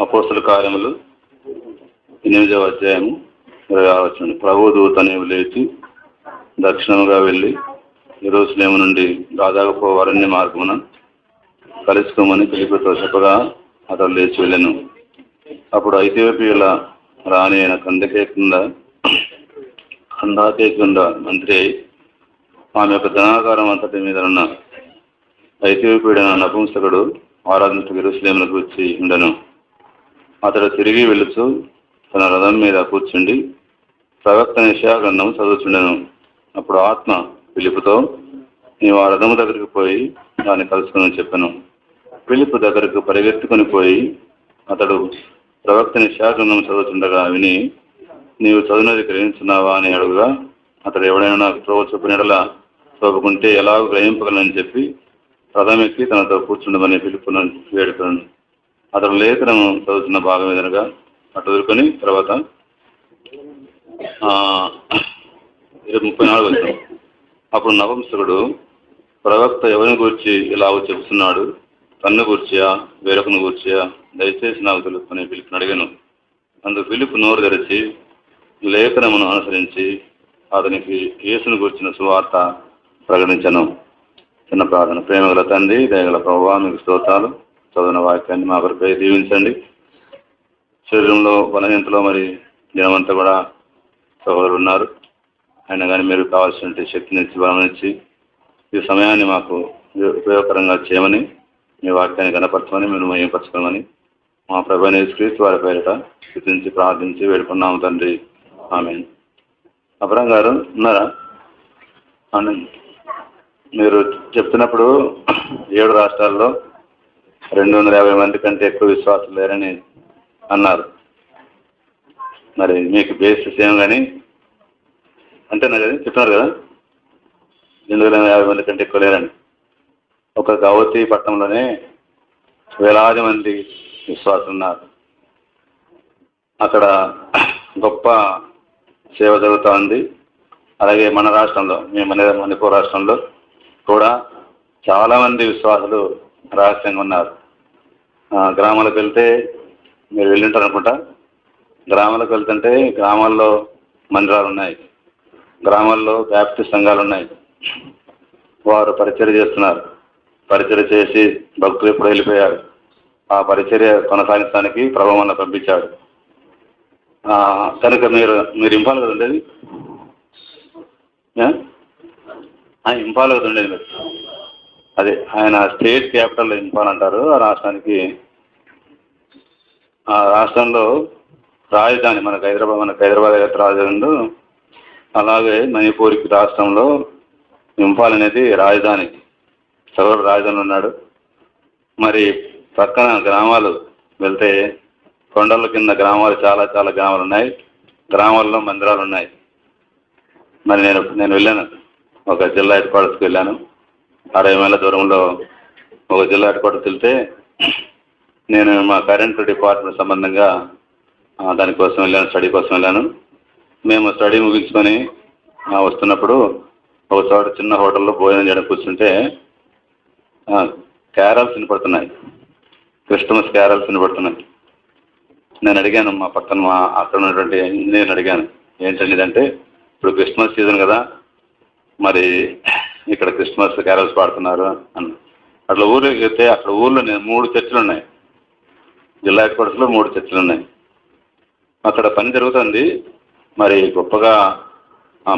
అపోస్తల కార్యములు 8వ అధ్యాయము 20వ వచనం. ప్రభువు దూత నీవు లేచి దక్షిణముగా వెళ్ళి యెరూషలేము నుండి గాజాకు అరణ్య మార్గమున కలుసుకోమని ఫిలిప్పుతో చెప్పగా అతడు లేచి వెళ్ళెను. అప్పుడు ఐథియోపియాల రాణి అయిన కందాకేకుండ మంత్రి అయి ఆమె యొక్క ధనాగారం అంతటి మీద ఉన్న ఐథియోపియుడైన నపుంసకుడు ఆరాధించు యెరూషలేమునకు వచ్చి ఉండెను. అతడు తిరిగి వెళుచు తన రథం మీద కూర్చుండి ప్రవక్త యెషయా గ్రంథము చదువుచుండెను. అప్పుడు ఆత్మ ఫిలిప్పుతో నీవు ఆ రథము దగ్గరికి పోయి దాన్ని కలుసుకుని చెప్పాను. ఫిలిప్పు దగ్గరకు పరిగెత్తుకొని పోయి అతడు ప్రవక్త యెషయా గ్రంథం చదువుతుండగా విని నీవు చదువునది గ్రహించున్నావా అని అడుగుగా అతడు ఎవడైనా నాకు త్రోవ చొప్పునెడలా తోపుకుంటే ఎలాగో గ్రహింపగలనని చెప్పి రథం ఎక్కి తనతో కూర్చుండమని ఫిలిప్పును వేడుకున్నాను. అతడు లేఖనము చదువుతున్న భాగం ఎదురుగా అటు ఎదుర్కొని తర్వాత 34 వచ్చాం. అప్పుడు నపుంసకుడు ప్రవక్త ఎవరిని గూర్చి ఇలాగ చెబుతున్నాడు, తన్ను గూర్చియా వేరొకను గూర్చియా దయచేసి నాకు తెలుసుకుని ఫిలిప్పును అడిగాను. అందుకు ఫిలిప్పు నోరు తెరిచి లేఖనమును అనుసరించి అతనికి యేసును గూర్చిన సువార్త ప్రకటించను. చిన్న ప్రార్థన. ప్రేమగల తండ్రి, దయగల ప్రభువా, మీకు స్తోత్రాలు. చదివిన వాక్యాన్ని మా కొరకై దీవించండి. శరీరంలో బలహీనతలో మరి దినమంతా కూడా సహోదరులు ఉన్నారు. అయినా కానీ మీరు కావాల్సిన శక్తినిచ్చి బలమిచ్చి ఈ సమయాన్ని మాకు ఉపయోగకరంగా చేయమని, మీ వాక్యాన్ని కనపరచమని, మీరు మహిమపరచుకోమని మా ప్రభువైన యేసుక్రీస్తు వారి పేరిట స్తుతించి ప్రార్థించి వేడుకున్నాము తండ్రి. ఆమేన్. అబ్రహం గారు ఉన్నారా? మీరు చెప్తున్నప్పుడు 7 రాష్ట్రాల్లో 250 మంది కంటే ఎక్కువ విశ్వాసులు లేరని అన్నారు. మరి మీకు బేసిస్ ఏం కానీ అంతేనా కదా చెప్తున్నారు కదా, 250 మంది కంటే ఎక్కువ లేరని. ఒక గౌతి పట్టణంలోనే వేలాది మంది విశ్వాసులు ఉన్నారు. అక్కడ గొప్ప సేవ జరుగుతూ ఉంది. అలాగే మన రాష్ట్రంలో, మణిపూర్ రాష్ట్రంలో కూడా చాలామంది విశ్వాసులు రహస్యంగా ఉన్నారు. గ్రామాలకు వెళ్తే మీరు వెళ్ళింటారు అనుకుంటా. గ్రామాలకు వెళ్తుంటే గ్రామాల్లో మందిరాలు ఉన్నాయి, గ్రామాల్లో బ్యాప్టిస్ట్ సంఘాలు ఉన్నాయి. వారు పరిచర్య చేస్తున్నారు. పరిచర్య చేసి భక్తులు ఎప్పుడు వెళ్ళిపోయారు. ఆ పరిచర్య కొనసాగించడానికి ప్రభువు మనల్ని పంపించాడు. కనుక మీరు ఇంపాల్ కదా ఉండేది, ఇంపాల్ కదా ఉండేది మీరు. అదే ఆయన స్టేట్ క్యాపిటల్ ఇంపాల్ అంటారు. ఆ రాష్ట్రంలో రాజధాని మనకు హైదరాబాద్ రాజధాని. అలాగే మణిపూర్కి రాష్ట్రంలో ఇంపాల్ అనేది రాజధాని. సగోడు రాజధాని ఉన్నాడు. మరి పక్కన గ్రామాలు వెళ్తే కొండల కింద గ్రామాలు చాలా చాలా గ్రామాలు ఉన్నాయి. గ్రామాల్లో మందిరాలు ఉన్నాయి. మరి నేను వెళ్ళాను, ఒక జిల్లా హెడ్ క్వార్టర్స్కి వెళ్ళాను. 60 మైళ్ళ దూరంలో ఒక జిల్లా హెడ్ క్వార్టర్స్కి వెళ్తే నేను మా కరెంట్ డిపార్ట్మెంట్ సంబంధంగా దానికోసం వెళ్ళాను, స్టడీ కోసం వెళ్ళాను. మేము స్టడీ ముగించుకొని వస్తున్నప్పుడు ఒక చోట చిన్న హోటల్లో భోజనం చేయడం కూర్చుంటే క్యారల్స్ వినపడుతున్నాయి, క్రిస్టమస్ క్యారల్స్ వినపడుతున్నాయి. నేను అడిగాను అక్కడ ఉన్నటువంటి ఇంజనీర్ని అడిగాను, ఏంటండి ఇదంటే, ఇప్పుడు క్రిస్మస్ సీజన్ కదా, మరి ఇక్కడ క్రిస్మస్ క్యారల్స్ పాడుతున్నారు అన్న. అట్లా ఊరికి వెళ్తే అక్కడ ఊర్లో 3 చర్చిలు ఉన్నాయి. జిల్లా హెడ్ క్వార్టర్స్లో 3 చర్చిలు ఉన్నాయి. అక్కడ పని జరుగుతుంది. మరి గొప్పగా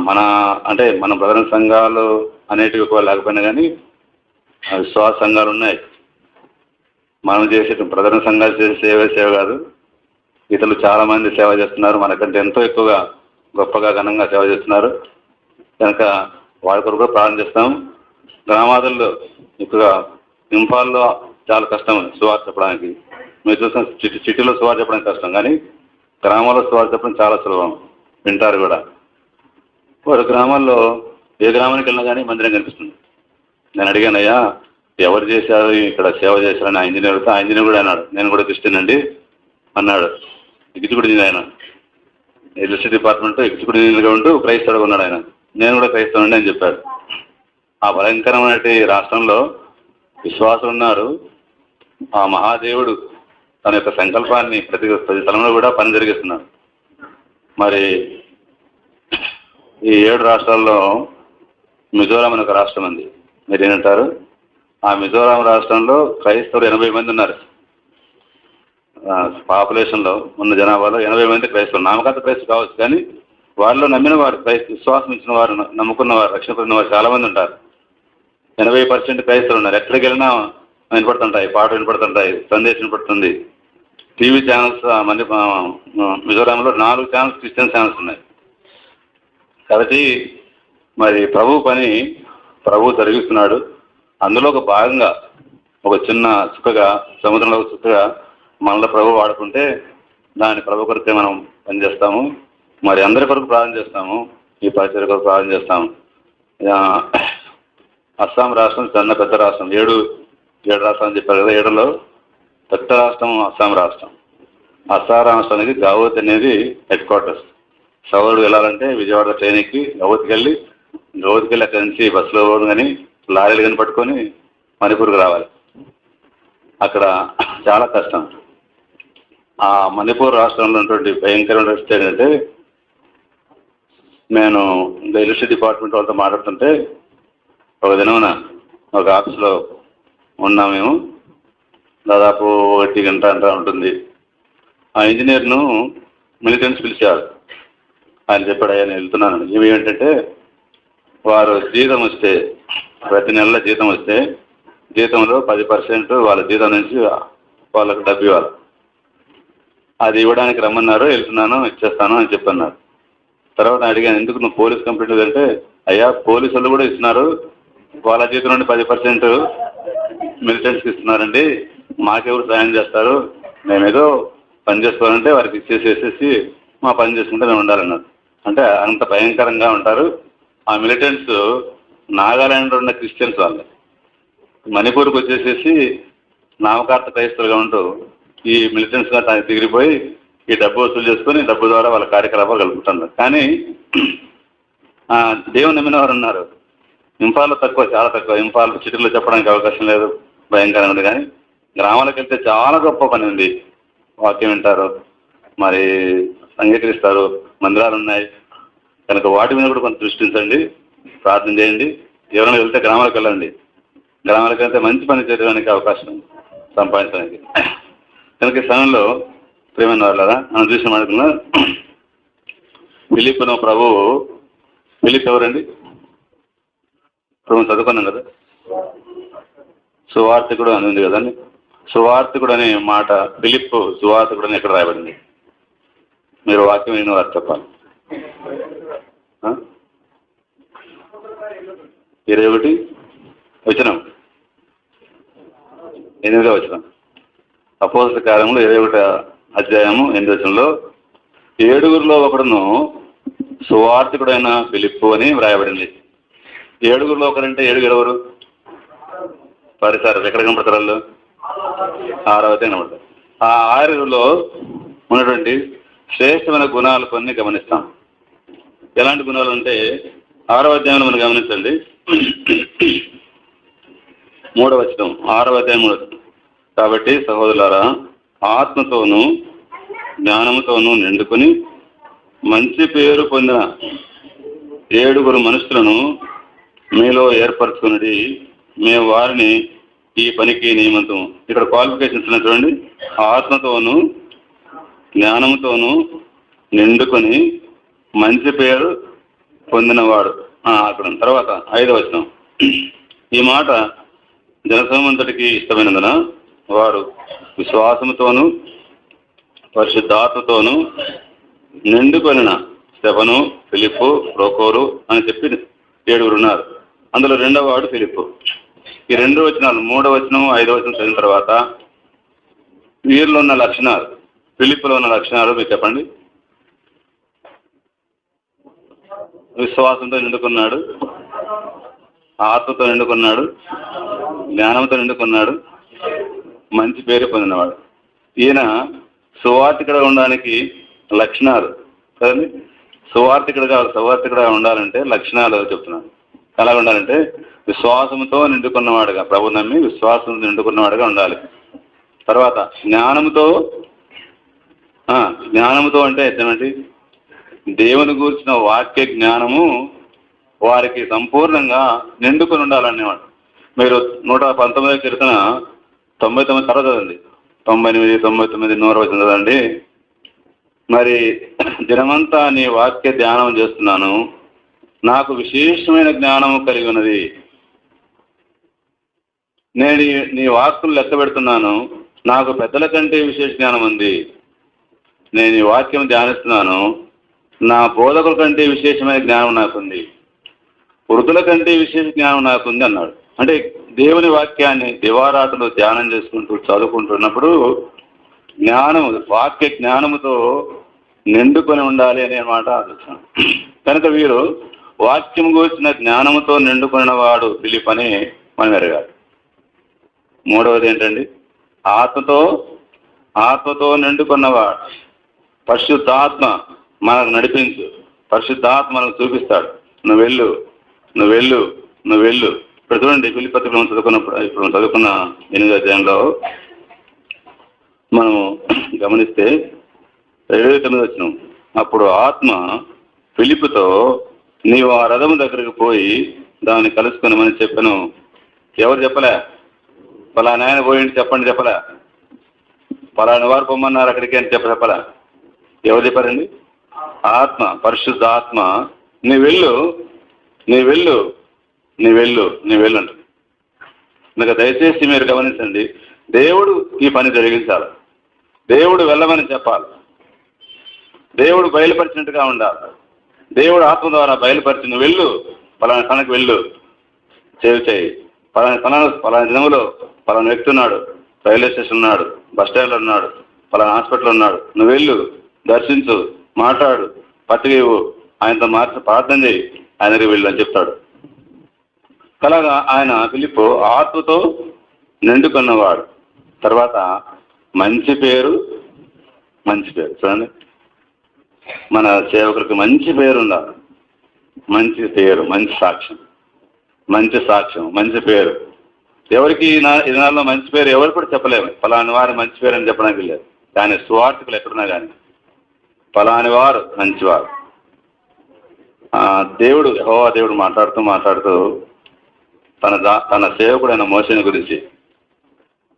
మన ప్రధాన సంఘాలు అనేటివి ఎక్కువ లేకపోయినా కానీ విశ్వాస సంఘాలు ఉన్నాయి. మనం చేసే ప్రధాన సంఘాలు చేసే సేవ కాదు, ఇతరులు చాలామంది సేవ చేస్తున్నారు. మనకంటే ఎంతో ఎక్కువగా గొప్పగా ఘనంగా సేవ చేస్తున్నారు. కనుక వాళ్ళ కొరకు కూడా ప్రార్థన చేస్తాం. గ్రామాదుల్లో ఎక్కువగా ఇంపాల్లో చాలా కష్టం సువార్త చెప్పడానికి. మీరు చూసిన సిటీలో సువార్త చెప్పడానికి కష్టం, కానీ గ్రామాల్లో సువార్త చెప్పడం చాలా సులభం, వింటారు కూడా. వాడు గ్రామాల్లో ఏ గ్రామానికి వెళ్ళినా కానీ మందిరం కనిపిస్తుంది. నేను అడిగానయ్యా ఎవరు చేశారు ఇక్కడ సేవ చేశారని ఆ ఇంజనీర్ అడిగితే, ఆ ఇంజనీర్ కూడా అన్నాడు నేను కూడా క్రిస్టియన్ అండి అన్నాడు. ఎగ్జిక్యూటివ్ ఇంజనీర్ ఆయన, ఎలక్ట్రిసిటీ డిపార్ట్మెంట్ ఎగ్జిక్యూటివ్ ఇంజనీర్గా ఉంటూ క్రైస్తవుడుగా ఉన్నాడు ఆయన. నేను కూడా క్రైస్తవుని అని చెప్పాడు. ఆ భయంకరమైన రాష్ట్రంలో విశ్వాసులు ఉన్నారు. ఆ మహాదేవుడు తన యొక్క సంకల్పాన్ని ప్రతి స్థలంలో కూడా పని జరిగిస్తున్నారు. మరి ఈ 7 రాష్ట్రాల్లో మిజోరాం అనే ఒక రాష్ట్రం ఉంది. మీరు ఏమంటారు? ఆ మిజోరాం రాష్ట్రంలో క్రైస్తవులు 80 మంది ఉన్నారు. పాపులేషన్లో ఉన్న జనాభాలో 80 మంది క్రైస్తవులు. నామకార్థ క్రైస్తవులు కావచ్చు, కానీ వారిలో నమ్మిన వారు, విశ్వాసం ఇచ్చిన వారు, నమ్ముకున్న వారు, రక్షణ పొందిన వారు చాలా మంది ఉంటారు. 80% క్రైస్తవులు ఉన్నారు. ఎక్కడికి వెళ్ళినా వినపడుతుంటాయి, పాటలు వినపడుతుంటాయి, సందేశం వినపడుతుంది. టీవీ ఛానల్స్ మిజోరాంలో 4 ఛానల్స్ క్రిస్టియన్ ఛానల్స్ ఉన్నాయి. కాబట్టి మరి ప్రభు జరిగిస్తున్నాడు. అందులో ఒక భాగంగా ఒక చిన్న చుక్కగా, సముద్రంలో చుక్కగా మనలో ప్రభు వాడుకుంటే దాని ప్రభు కొరకే మనం పనిచేస్తాము. మరి అందరి కొరకు ప్రార్థన చేస్తాము, ఈ పరిచయ కొరకు ప్రార్థన చేస్తాము. అస్సాం రాష్ట్రం చిన్న పెద్ద రాష్ట్రం, 7 రాష్ట్రాలు చెప్పారు కదా. 7లో పెద్ద రాష్ట్రం అస్సాం రాష్ట్రం. అస్సాం రాష్ట్రానికి గౌహతి అనేది హెడ్ క్వార్టర్స్. సౌరుడు వెళ్ళాలంటే విజయవాడ ట్రైన్కి గౌహతికి వెళ్ళి అక్కడి నుంచి బస్సులో కానీ లారీలు కానీ పట్టుకొని మణిపూర్కి రావాలి. అక్కడ చాలా కష్టం. ఆ మణిపూర్ రాష్ట్రంలో ఉన్నటువంటి భయంకరమైన పరిస్థితి ఏంటంటే, నేను ఎలక్ట్రిసిటీ డిపార్ట్మెంట్ వాళ్ళతో మాట్లాడుతుంటే ఒక దినమున ఒక ఆఫీస్లో ఉన్నాం మేము. దాదాపు 1 గంట ఉంటుంది. ఆ ఇంజనీర్ను మిలిటెంట్స్ పిలిచారు. ఆయన చెప్పాడు, ఆయన వెళ్తున్నాను. ఇవి ఏంటంటే, వారు జీతం వస్తే, ప్రతి నెల జీతం వస్తే జీతంలో 10% వాళ్ళ జీతం నుంచి వాళ్ళకు డబ్బు ఇవ్వాలి. అది ఇవ్వడానికి రమ్మన్నారు. వెళ్తున్నాను, ఇచ్చేస్తాను అని చెప్పన్నారు. తర్వాత అడిగాను, ఎందుకు నువ్వు పోలీస్ కంప్లైంట్ అంటే, అయ్యా పోలీసు వాళ్ళు కూడా ఇస్తున్నారు, వాళ్ళ జీతం నుండి 10% మిలిటెంట్స్కి ఇస్తున్నారండి, మాకెవరు సాయం చేస్తారు, మేమేదో పని చేసుకోవాలంటే వారికి ఇచ్చేసేసి మా పని చేసుకుంటే మేము ఉండాలన్నారు. అంటే అంత భయంకరంగా ఉంటారు. ఆ మిలిటెంట్స్ నాగాలాండ్లో ఉన్న క్రిస్టియన్స్ వాళ్ళు మణిపూర్కి వచ్చేసేసి నామకార్థ క్రైస్తవులుగా ఉంటూ ఈ మిలిటెంట్స్గా తిరిగిపోయి ఈ డబ్బు వసూలు చేసుకొని డబ్బు ద్వారా వాళ్ళ కార్యకలాపాలు కలుపుతున్నారు. కానీ దేవుని నమ్మిన వారు ఉన్నారు. ఇంఫాల్లో తక్కువ, చాలా తక్కువ. ఇంఫాల్ సిటీలో చెప్పడానికి అవకాశం లేదు, భయంకరంగా ఉంది. కానీ గ్రామాలకు వెళ్తే చాలా గొప్ప పని ఉంది. వాక్యం వింటారు, మరి అంగీకరిస్తారు, మందిరాలు ఉన్నాయి కనుక వాటి మీద కూడా కొంత దృష్టించండి, ప్రార్థన చేయండి. ఎవరైనా వెళ్తే గ్రామాలకు వెళ్ళండి. గ్రామాలకు వెళ్తే మంచి పని చేయడానికి అవకాశం సంపాదించడానికి. కనుక ఈ సమయంలో ప్రేమైన వాళ్ళరా, మనం చూసిన మాట్లాడుకున్నా ఫిలిప్పును ఫిలిప్ ఎవరండి? ప్రభు చదువుకున్నాం కదా, సువార్తికుడు అని ఉంది కదండి. సువార్తికుడు అనే మాట, ఫిలిప్ సువార్తికుడు అని ఎక్కడ రాయబడింది? మీరు వాక్యం విని వారు చెప్పాలి. 21 వచనం, 8వ వచనం. అపోస్తల కార్యములు 21వ అధ్యాయము 8వ వచనంలో 7గురిలో ఒకడును సువార్తికుడైన ఫిలిప్పు అని వ్రాయబడింది. 7గురిలో ఒకరంటే 7 ఎవరు? పరిసారు ఎక్కడ కనపడతారు వాళ్ళు? 6వ అధ్యాయం కనపడతారు. ఆ 6లో ఉన్నటువంటి శ్రేష్టమైన గుణాలు కొన్ని గమనిస్తాం. ఎలాంటి గుణాలు అంటే 6వ అధ్యాయంలో మనం గమనించండి. 3వ వచనం, 6వ అధ్యాయం 3వ వచనం. కాబట్టి సహోదరులారా, ఆత్మతోనూ జ్ఞానముతోనూ నిండుకొని మంచి పేరు పొందిన 7 మనుషులను మీలో ఏర్పరచుకున్నది, మేము వారిని ఈ పనికి నియమితం. ఇక్కడ క్వాలిఫికేషన్స్ చూడండి. ఆత్మతోనూ జ్ఞానముతోనూ నిండుకొని మంచి పేరు పొందినవాడు. అక్కడ తర్వాత 5వ వచనం. ఈ మాట జనసమంతటికి ఇష్టమైనందున వారు విశ్వాసముతోనూ పరిశుద్ధాత్మతోనూ నిండుకొనిన స్టెఫను, ఫిలిప్పు, ప్రోకోరు అని చెప్పి 7 ఉన్నారు. అందులో 2వ వాడు ఫిలిప్పు. ఈ 2 వచనాలు, 3వ వచనం 5వ వచనం చదివిన తర్వాత వీరిలో ఉన్న లక్షణాలు, ఫిలిప్పులో ఉన్న లక్షణాలు మీరు చెప్పండి. విశ్వాసంతో నిండుకున్నాడు, ఆత్మతో నిండుకున్నాడు, జ్ఞానంతో నిండుకున్నాడు, మంచి పేరు పొందినవాడు. ఈయన సువార్తికుడుగా ఉండడానికి లక్షణాలు కదండి. సువార్తికుడుగా ఉండాలంటే లక్షణాలు చెప్తున్నాను. ఎలా ఉండాలంటే విశ్వాసంతో నిండుకున్నవాడుగా, ప్రభు నమ్మి విశ్వాసంతో నిండుకున్నవాడుగా ఉండాలి. తర్వాత జ్ఞానముతో అంటే ఏంటంటే దేవుని గురించిన వాక్య జ్ఞానము వారికి సంపూర్ణంగా నిండుకొని ఉండాలనేవాడు. మీరు 119 కీర్తన 99 తర్వాత చదండి, 98, 99, 100 వచ్చింది కదండి. మరి దినమంతా నీ వాక్య ధ్యానం చేస్తున్నాను, నాకు విశేషమైన జ్ఞానము కలిగి ఉన్నది. నేను నీ వాక్కులు లెక్క పెడుతున్నాను, నాకు పెద్దల కంటే విశేష జ్ఞానం ఉంది. నేను ఈ వాక్యం ధ్యానిస్తున్నాను, నా బోధకుల కంటే విశేషమైన జ్ఞానం నాకుంది, వృద్ధుల కంటే విశేష జ్ఞానం నాకుంది అన్నాడు. అంటే దేవుని వాక్యాన్ని దివారాత్రులు ధ్యానం చేసుకుంటూ చదువుకుంటున్నప్పుడు జ్ఞానము, వాక్య జ్ఞానముతో నిండుకొని ఉండాలి అనే మాట ఆలోచన. కనుక వీరు వాక్యం గురించిన జ్ఞానముతో నిండుకున్న వాడు ఫిలిప్ అని మనం ఎరగాలి. మూడవది ఏంటండి? ఆత్మతో నిండుకున్నవాడు. పరిశుద్ధాత్మ మనకు నడిపించు, పరిశుద్ధాత్మ మనకు చూపిస్తాడు, నువ్వు వెళ్ళు. ఇప్పుడు చూడండి, ఫిలిప్పీ పత్రికలో ఇప్పుడు చదువుకున్న 8వ అధ్యాయంలో మనము గమనిస్తే 7-9 వచ్చినాం. అప్పుడు ఆత్మ ఫిలిప్పుతో, నీవు ఆ రథము దగ్గరికి పోయి దాన్ని కలుసుకున్నామని చెప్పాను. ఎవరు చెప్పలే? పలానా ఆయన పోయింది చెప్పలే. పలానా వారు పొమ్మన్నారు అక్కడికి అని చెప్పలే. ఎవరు చెప్పారండి? ఆత్మ, పరిశుద్ధ ఆత్మ, నీ వెళ్ళు అంటారు. ఇంకా దయచేసి మీరు గమనించండి, దేవుడు ఈ పని జరిగించాలి, దేవుడు వెళ్ళమని చెప్పాలి, దేవుడు బయలుపరిచినట్టుగా ఉండాలి, దేవుడు ఆత్మ ద్వారా బయలుపరిచిన వెళ్ళు, పలానా స్థానానికి వెళ్ళు, చేయి, పలానా దినములో పలానా వ్యక్తి ఉన్నాడు, రైల్వే స్టేషన్ ఉన్నాడు, బస్ స్టాండ్లో ఉన్నాడు, పలానా హాస్పిటల్ ఉన్నాడు, నువ్వు వెళ్ళు, దర్శించు, మాట్లాడు, పత్రిక ఇవ్వు, ఆయనతో ప్రార్థన చేయి, ఆయన దగ్గరికి వెళ్ళు అని చెప్తాడు. అలాగా ఆయన ఫిలిప్పు ఆత్మతో నిండుకున్నవాడు. తర్వాత మంచి పేరు. చూడండి, మన సేవకులకు మంచి పేరు ఉండాలి. మంచి పేరు, మంచి సాక్ష్యం, మంచి పేరు. ఎవరికి ఈ దినాల్లో మంచి పేరు ఎవరు కూడా చెప్పలేము. ఫలాని వారి మంచి పేరు అని చెప్పడానికి లేదు. కానీ సువార్థికులు ఎక్కడున్నా కానీ ఫలాని వారు మంచివారు. యెహోవా దేవుడు మాట్లాడుతూ తన సేవకుడైన మోషేని గురించి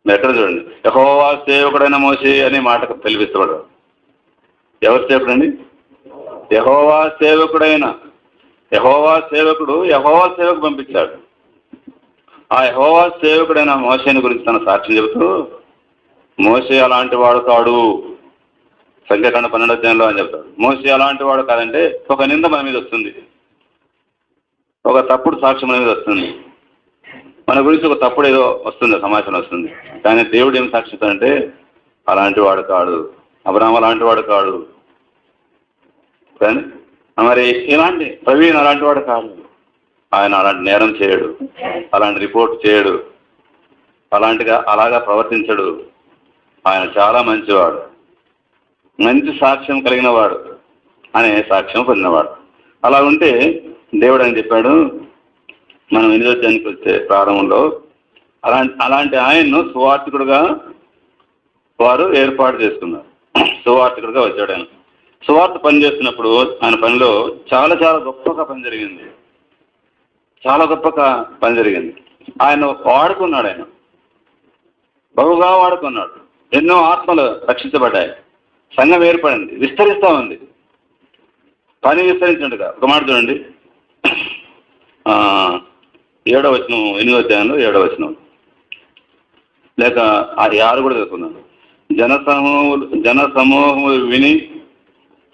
ఎక్కడ చూడండి, యెహోవా సేవకుడైన మోషే అనే మాటకు పిలిపిస్తాడు. ఎవరు సేవకుడండి? యెహోవా సేవకుడు యెహోవా సేవకు పంపించాడు. ఆ యెహోవా సేవకుడైన మోషేని గురించి తన సాక్ష్యం చెబుతూ, మోషే అలాంటి వాడు కాడు, సంఖ్యాకాండ 12వ అధ్యాయంలో అని చెప్తాడు. మోషే అలాంటి వాడు కాదంటే ఒక నింద మన మీద వస్తుంది, ఒక తప్పుడు సాక్ష్యం మన మీద వస్తుంది, మన గురించి ఒక తప్పుడు ఏదో వస్తుంది, సమాచారం వస్తుంది. కానీ దేవుడు ఏం సాక్షిస్తాడంటే అలాంటి వాడు కాడు, అబ్రాహాము అలాంటి వాడు కాడు, కానీ మరి ఇలాంటి ప్రవీణ్ అలాంటి వాడు కాదు. ఆయన అలాంటి నేరం చేయడు, అలాంటి రిపోర్ట్ చేయడు, అలాగా ప్రవర్తించడు. ఆయన చాలా మంచివాడు, మంచి సాక్ష్యం కలిగిన వాడు అనే సాక్ష్యం పొందినవాడు. అలా ఉంటే దేవుడు అని చెప్పాడు. మనం 8వ అధ్యాయానికి వచ్చే ప్రారంభంలో అలాంటి ఆయన్ను సువార్థికుడుగా వారు ఏర్పాటు చేసుకున్నారు. సువార్థికుడుగా వచ్చాడు ఆయన. సువార్త పని చేస్తున్నప్పుడు ఆయన పనిలో చాలా చాలా గొప్పగా పని జరిగింది. ఆయన వాడుకున్నాడు, ఆయన బహుగా వాడుకున్నాడు. ఎన్నో ఆత్మలు రక్షించబడ్డాయి, సంఘం ఏర్పడింది, విస్తరిస్తూ ఉంది. పని విస్తరించినట్టుగా ఒక మాట చూడండి, 7వ వచనం, 8వ అధ్యాయంలో 7వ వచనం, లేక 6 కూడా చదువుకున్నాను. జనసమూహములు విని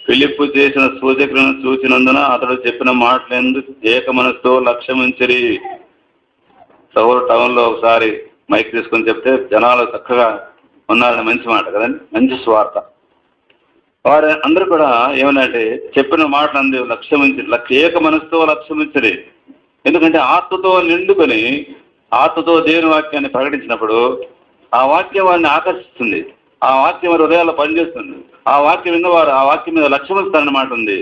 ఫిలిప్పు చేసిన సూచకులను చూసినందున అతడు చెప్పిన మాటలందు ఏక మనసుతో లక్ష్యముంచిరి. సౌలు టౌన్లో ఒకసారి మైక్ తీసుకొని చెప్తే జనాలు చక్కగా ఉన్నారని మంచి మాట కదండి, మంచి స్వార్థ. వారు అందరూ కూడా ఏమనంటే చెప్పిన మాటలందు ఏక మనసుతో లక్ష్యముంచిరి. ఎందుకంటే ఆత్మతో నిండుకొని ఆత్మతో దేవుని వాక్యాన్ని ప్రకటించినప్పుడు ఆ వాక్యం వారిని ఆకర్షిస్తుంది, ఆ వాక్యం వారి హృదయాల్లో పనిచేస్తుంది. ఆ వాక్యం విన్నవారు ఆ వాక్యం మీద లక్ష్యం ఇస్తారన్నమాట ఉంది.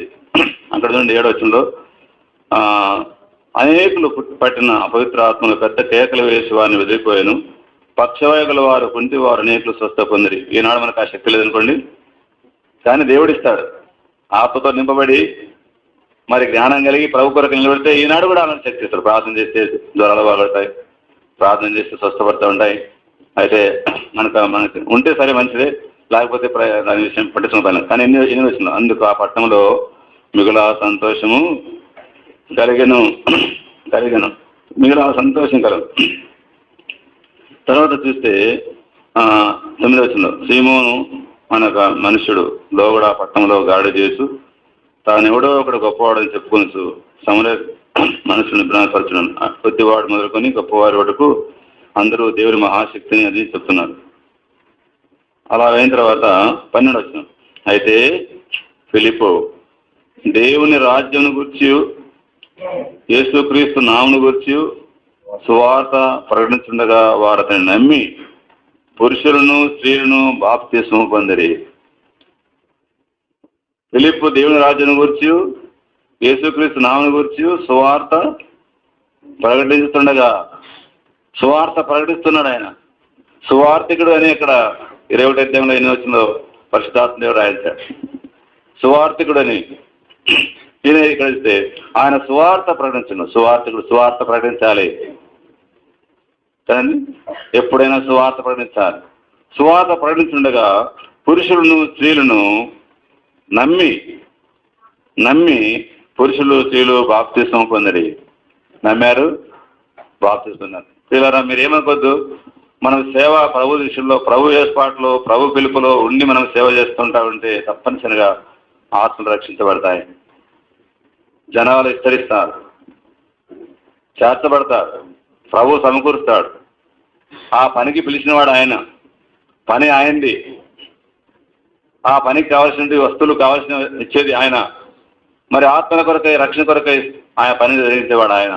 అక్కడ నుండి 7వ వచనంలో అనేకులు పట్టిన అపవిత్ర ఆత్మలు పెద్ద కేకలు వేసి వారిని వెదిరిపోయాను. పక్షవాయువుల వారు, కుంటి వారు అనేకులు స్వస్థ పొందిరి. ఈనాడు మనకు ఆ శక్తి లేదనుకోండి, కానీ దేవుడిస్తాడు. ఆత్మతో నింపబడి మరి జ్ఞానం కలిగి ప్రభు కొరకు నిలబడితే ఈనాడు కూడా అలాంటి శక్తి ఇస్తాడు. ప్రార్థన చేస్తే జ్వరాలు బాగుపడతాయి, ప్రార్థన చేస్తే స్వస్థపడుతూ ఉంటాయి. అయితే మనకు ఉంటే సరే మంచిదే, లేకపోతే దాని విషయం పట్టించుకుంటాను. కానీ ఎన్ని వచ్చిన అందుకు ఆ పట్టణంలో మిగుల సంతోషము కలిగను మిగుల సంతోషం కలదు. తర్వాత చూస్తే 9వ వచనంలో సీమోను అనగా మనుష్యుడు లోగడ పట్టణంలో గాడి చేసు తాను ఎవడో ఒకడు గొప్పవాడని చెప్పుకొనుచు సమర మనుషుని భ్రమపరచును. కొద్దివాడు మొదలుకొని గొప్పవారి వరకు అందరూ దేవుడి మహాశక్తిని అది చెప్తున్నారు. అలా అయిన తర్వాత 12వ వచనం, అయితే ఫిలిప్పు దేవుని రాజ్యం గురించి యేసుక్రీస్తు నామమును గురించి సువార్త ప్రకటించుండగా వారు అతన్ని నమ్మి పురుషులను స్త్రీలను బాప్తిస్మము పొందిరి. ఫిలిప్పు దేవుని రాజ్యం గురించి యేసుక్రీస్తు నామమును గురించి సువార్త ప్రకటించుతుండగా, సువార్త ప్రకటిస్తున్నాడు ఆయన. సువార్థికుడు అని ఇక్కడ 21వ అధ్యాయంలో ఎన్ని వచ్చిందో పరిశుద్ధాత్మ దేవుడు రాయించాడు. సువార్థికుడు అని ఈయన ఇక్కడ ఇస్తే ఆయన సువార్త ప్రకటించను. సువార్థికుడు సువార్త ప్రకటించాలి కానీ ఎప్పుడైనా సువార్త ప్రకటించాలి. సువార్త ప్రకటించుండగా పురుషులను స్త్రీలను నమ్మి పురుషులు స్త్రీలు బాప్తిస్మం పొందిరి. నమ్మారు, బాప్తిస్తున్నారు. పిల్లరా మీరేమనుకోద్దు, మనం సేవ ప్రభు విషయంలో, ప్రభు ఏర్పాట్లో, ప్రభు పిలుపులో ఉండి మనం సేవ చేస్తుంటా ఉంటే తప్పనిసరిగా ఆత్మలు రక్షించబడతాయి. జనాలు విస్తరిస్తారు, చేర్చబడతారు, ప్రభు సమకూరుస్తాడు. ఆ పనికి పిలిచినవాడు ఆయన, పని ఆయనది. ఆ పనికి కావాల్సిన వస్తువులు కావాల్సిన ఇచ్చేది ఆయన. మరి ఆత్మల కొరకై, రక్షణ కొరకై ఆయన పని జరిగించేవాడు ఆయన.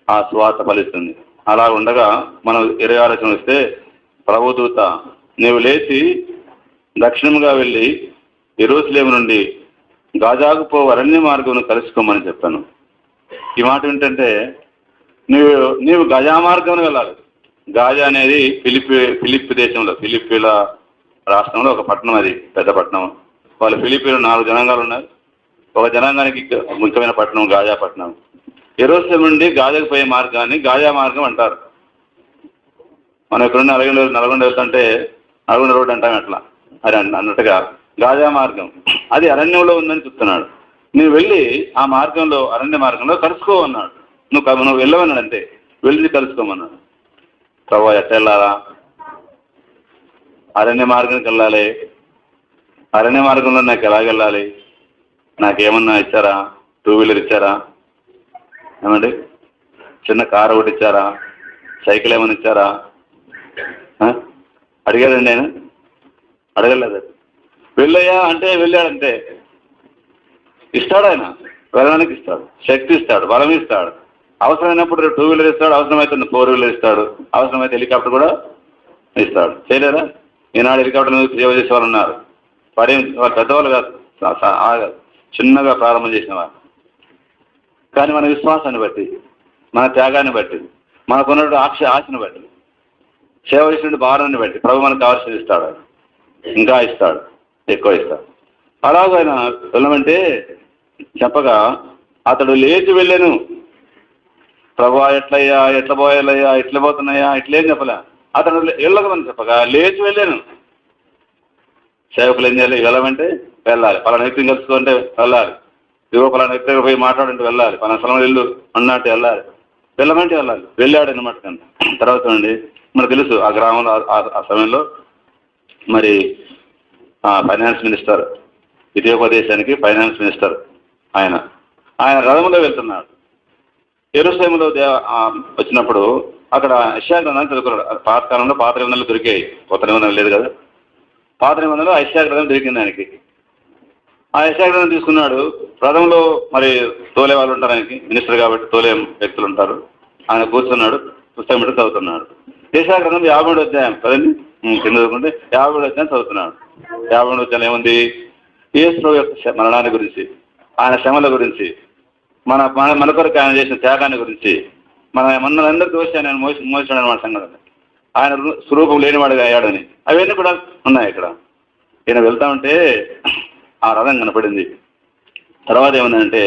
ఆ సువార్త ఫలిస్తుంది. అలా ఉండగా మనం 26 వచనం వస్తే, ప్రభుదూత నీవు లేచి దక్షిణముగా వెళ్ళి యెరూషలేము నుండి గాజాకు పోవు అరణ్య మార్గమును కలుసుకోమని చెప్పాను. ఈ మాట ఏంటంటే నీవు గజా మార్గం వెళ్ళాలి. గాజా అనేది ఫిలిప్పి దేశంలో, ఫిలిప్పీల రాష్ట్రంలో ఒక పట్టణం, అది పెద్ద పట్టణం. వాళ్ళు ఫిలిప్పీలో 4 జనాంగాలు ఉన్నారు. ఒక జనాంగానికి ముఖ్యమైన పట్టణం గాజా పట్టణం. యెరూషలేము నుండి గాజాకు పోయే మార్గాన్ని గాజా మార్గం అంటారు. మనం ఇక్కడున్న నల్గొండ వెళ్తుంటే నల్గొండ రోడ్డు అంటాం, అట్లా అది అన్నట్టుగా గాజా మార్గం అది అరణ్యంలో ఉందని చెప్తున్నాడు. నువ్వు వెళ్ళి ఆ మార్గంలో, అరణ్య మార్గంలో కలుసుకో అన్నాడు. నువ్వు వెళ్ళవన్నాడు, అంతే, వెళ్ళి కలుసుకోమన్నాడు. ప్రభు ఎట్ట వెళ్ళాలా? అరణ్య మార్గానికి వెళ్ళాలి. అరణ్య మార్గంలో నాకు ఎలాగెళ్ళాలి? నాకేమన్నా ఇచ్చారా? 2 వీలర్ ఇచ్చారా? ఏమండి, చిన్న కారు ఒకటి ఇచ్చారా? సైకిల్ ఏమైనా ఇచ్చారా? అడిగాడండి ఆయన? అడగలేదు. వెళ్ళయ్యా అంటే వెళ్ళాడంటే ఇస్తాడు ఆయన. వెళ్ళడానికి ఇస్తాడు, శక్తి ఇస్తాడు, బలం ఇస్తాడు. అవసరమైనప్పుడు 2 వీలర్ ఇస్తాడు, అవసరమైతే 4 వీలర్ ఇస్తాడు, అవసరమైతే హెలికాప్టర్ కూడా ఇస్తాడు. చేయలేరా? ఈనాడు హెలికాప్టర్ సేవ చేసే వాళ్ళు ఉన్నారు. వాళ్ళు పెద్దవాళ్ళు కాదు, చిన్నగా ప్రారంభం చేసిన వారు. కానీ మన విశ్వాసాన్ని బట్టి, మన త్యాగాన్ని బట్టి, మనకున్న ఆశను బట్టి, సేవ చేసిన భారాన్ని బట్టి ప్రభు మనకు కావాల్సింది ఇస్తాడు. ఇంకా ఇస్తాడు, ఎక్కువ ఇస్తాడు. అలాగైనా వెళ్ళమంటే చెప్పగా అతడు లేచి వెళ్ళాను. ప్రభు ఎట్లయ్యా, ఎట్లా పోయాలయ్యా, ఎట్లా పోతున్నాయా, ఇట్లేం చెప్పలే. అతడు వెళ్ళకమని చెప్పగా లేచి వెళ్ళాను. సేవకులు ఏం చేయాలి? వెళ్ళమంటే వెళ్ళాలి. పలానా వ్యక్తిని కలుసుకుంటే వెళ్ళాలి. ఇదిగో పలానా వ్యక్తిగా పోయి మాట్లాడంటే వెళ్ళాలి. పలానా స్థలంలో వెళ్ళు అన్నట్టు వెళ్ళాలి. వెళ్ళమంటే వెళ్ళాలి. వెళ్ళాడు అన్నమాట. కన్నా తర్వాత అండి మనకు తెలుసు, ఆ గ్రామంలో ఆ సమయంలో మరి ఫైనాన్స్ మినిస్టర్, ఇథియోపియా దేశానికి ఫైనాన్స్ మినిస్టర్ ఆయన రథంలో వెళ్తున్నాడు. యెరూషలేములో వచ్చినప్పుడు అక్కడ యెషయా గ్రంథాన్ని చదువుకున్నాడు. పాత కాలంలో పాత నిబంధనలు దొరికాయి, కొత్త నిబంధనలు లేదు కదా. పాత నిబంధనలో యెషయా గ్రంథం దొరికింది ఆయనకి. ఆ యెషయా గ్రంథం తీసుకున్నాడు. రథంలో మరి తోలే వాళ్ళు ఉంటారు, ఆయనకి మినిస్టర్ కాబట్టి తోలే వ్యక్తులు ఉంటారు. ఆయన కూర్చున్నాడు, పుస్తకం పెట్టి చదువుతున్నాడు. యెషయా గ్రంథం 53వ అధ్యాయం కదండి, కింద చదువుకుంటే 53వ అధ్యాయం చదువుతున్నాడు. 53వ అధ్యాయం ఏముంది? యేసు యొక్క మరణాన్ని గురించి, ఆయన శ్రమల గురించి, మన కొరకు ఆయన చేసిన త్యాగాన్ని గురించి, మనలందరికీ వచ్చి ఆయన మోసాడు అన్నమాట సంగతి. ఆయన స్వరూపం లేనివాడుగా అయ్యాడని అవన్నీ కూడా ఉన్నాయి ఇక్కడ. ఈయన వెళ్తా ఉంటే ఆ రథం కనపడింది. తర్వాత ఏమన్నాడంటే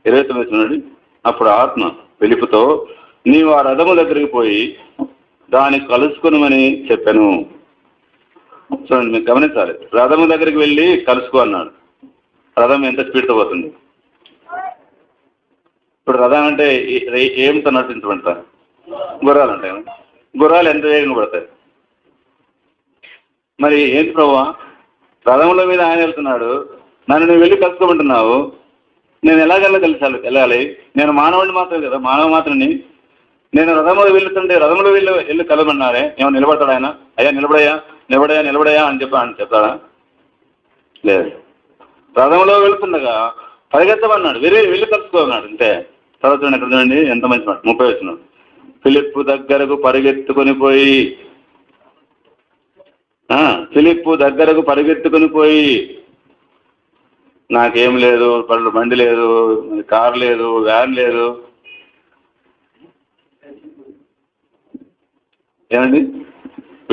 29 అప్పుడు ఆత్మ పిలుపుతో నీవు ఆ రథము దగ్గరికి పోయి దాన్ని కలుసుకునమని చెప్పాను. చూడండి, మీరు గమనించాలి. రథము దగ్గరికి వెళ్ళి కలుసుకో అన్నాడు. రథం ఎంత స్పీడ్తో పోతుంది? ఇప్పుడు రథం అంటే ఏమితో నడిపించబడతారు? గుర్రాలు ఉంటాయి. గుర్రాలు ఎంత వేగంగా పడతాయి? మరి ఏంటి ప్రభువా, రథముల మీద ఆయన వెళ్తున్నాడు, నన్ను నువ్వు వెళ్ళి కలుసుకోమంటున్నావు, నేను వెళ్ళాలి? నేను మానవుడిని మాత్రమే కదా, మానవ మాత్రని. నేను రథంలో వెళ్తుంటే రథంలో వెళ్ళి కలవమన్నారే, ఏమో నిలబడతాడు ఆయన? అయ్యా నిలబడయా అని చెప్తాడా? లేదు. రథంలో వెళుతుండగా పరిగెత్తమన్నాడు, వెళ్ళి కలుసుకోమన్నాడు. అంతే. తర్వాత ఎక్కడ చూడండి, ఎంత మంచి మాట. 30 ఫిలిప్పు దగ్గరకు పరిగెత్తుకొని పోయి నాకేం లేదు, బండి లేదు, కారు లేదు, వ్యాన్ లేదు, ఏమండి,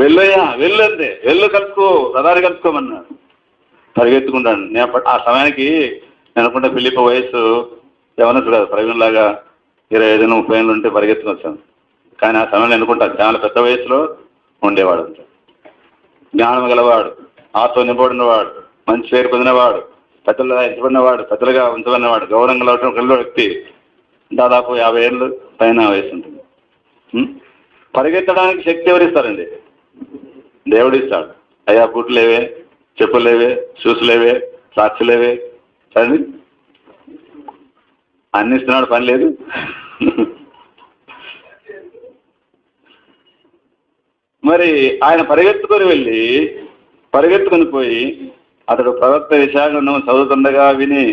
వెళ్ళు అంతే, కలుసుకో, రథాన్ని కలుసుకోమన్నాడు. పరిగెత్తుకుంటాను. ఆ సమయానికి నేను అనుకుంటా ఫిలిప్ వయసు యవనస్తుడు కాదు, ప్రవీణ్లాగా 25-30 ఉంటే పరిగెత్తుకొచ్చాను. కానీ ఆ సమయంలో అనుకుంటా చాలా పెద్ద వయసులో ఉండేవాడు. జ్ఞానం గలవాడు, ఆత్మ నింపబడినవాడు, మంచి పేరు పొందినవాడు, పెద్దలుగా ఎంచబడినవాడు, పెద్దలుగా ఉంచబడినవాడు, గౌరవంగా కలిగిన వ్యక్తి. దాదాపు 50 ఏళ్ళు పైన వయసు ఉంటుంది. పరిగెత్తడానికి శక్తి ఎవరిస్తారండి? దేవుడు ఇస్తాడు. అయ్యా బూట్లు లేవే, చెప్పులు లేవే, షూస్ లేవే, సాక్స్ లేవే, సరే అన్ని ఇస్తున్నాడు, పని లేదు. మరి ఆయన పరిగెత్తుకొని పోయి అతడు ప్రవక్త విషయాలను చదువుతుండగా విని,